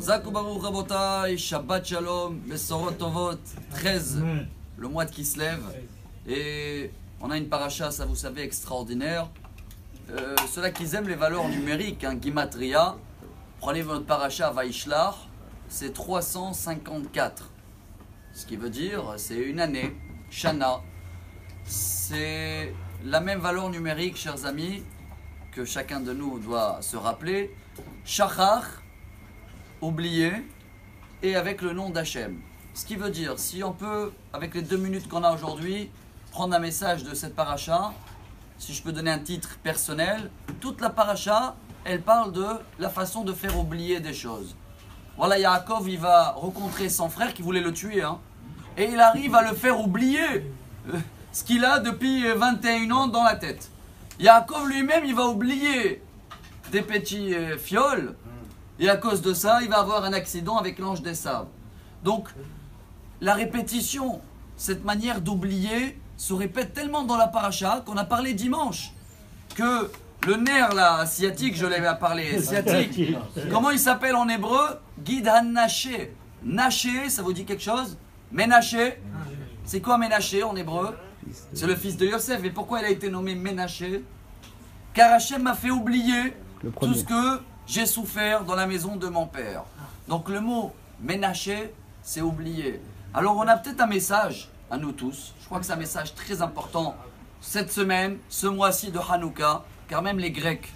Chazak ubaruch rabotai, Shabbat Shalom, Besorot Tovot, 13, le mois qui se lève. Et on a une paracha, ça vous savez, extraordinaire. Ceux-là qui aiment les valeurs numériques, Gimatria, prenez votre paracha Vaishlach, c'est 354. Ce qui veut dire, c'est une année, Shana. C'est la même valeur numérique, chers amis, que chacun de nous doit se rappeler. Shachar, oublié, et avec le nom d'Hachem. Ce qui veut dire, si on peut, avec les 2 minutes qu'on a aujourd'hui, prendre un message de cette paracha, si je peux donner un titre personnel, toute la paracha, elle parle de la façon de faire oublier des choses. Voilà, Yaakov, il va rencontrer son frère qui voulait le tuer, et il arrive à le faire oublier ce qu'il a depuis 21 ans dans la tête. Yaakov lui-même, il va oublier des petits fioles, et à cause de ça, il va avoir un accident avec l'ange des sables. Donc, la répétition, cette manière d'oublier, se répète tellement dans la paracha qu'on a parlé dimanche, que le nerf là, asiatique, je l'avais parlé, asiatique, comment il s'appelle en hébreu? Gid han-naché. Naché, ça vous dit quelque chose? Ménaché. C'est quoi Ménaché en hébreu? C'est le fils de Yosef. Et pourquoi il a été nommé Ménaché? Car Hachem m'a fait oublier tout ce que j'ai souffert dans la maison de mon père. Donc le mot Ménaché, c'est oublier. Alors on a peut-être un message à nous tous. Je crois que c'est un message très important cette semaine, ce mois-ci de Hanouka, car même les Grecs,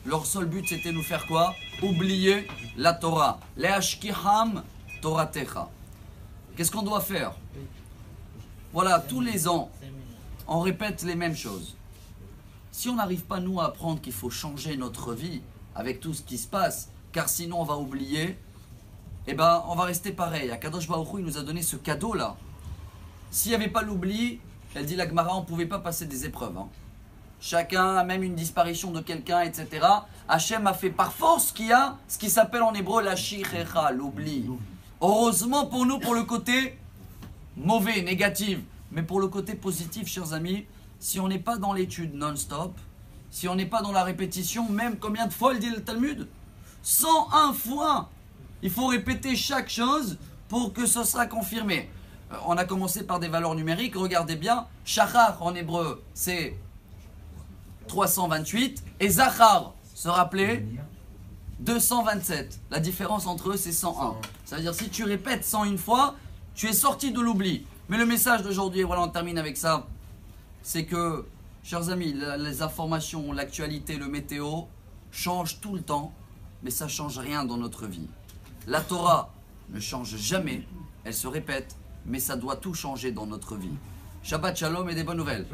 leur seul but c'était de nous faire quoi? Oublier la Torah. Le'ashkiham Toratecha. Qu'est-ce qu'on doit faire? Voilà, tous les ans, on répète les mêmes choses. Si on n'arrive pas nous à apprendre qu'il faut changer notre vie avec tout ce qui se passe, car sinon on va oublier, eh ben on va rester pareil. Akadosh Baruch Hu, il nous a donné ce cadeau-là. S'il n'y avait pas l'oubli, elle dit la Gemara, on ne pouvait pas passer des épreuves. Chacun a même une disparition de quelqu'un, etc. Hachem a fait par force ce qui s'appelle en hébreu la shichecha, l'oubli. Heureusement pour nous, pour le côté mauvais, négatif, mais pour le côté positif, chers amis, si on n'est pas dans l'étude non-stop, si on n'est pas dans la répétition, même combien de fois il dit le Talmud? 101 fois. Il faut répéter chaque chose pour que ce sera confirmé. On a commencé par des valeurs numériques, regardez bien, Shachar en hébreu c'est 328 et Zachar, se rappeler, 227. La différence entre eux c'est 101. Ça veut dire si tu répètes 101 fois, tu es sorti de l'oubli. Mais le message d'aujourd'hui, voilà on termine avec ça, c'est que, chers amis, les informations, l'actualité, le météo changent tout le temps, mais ça ne change rien dans notre vie. La Torah ne change jamais, elle se répète, mais ça doit tout changer dans notre vie. Shabbat Shalom et des bonnes nouvelles.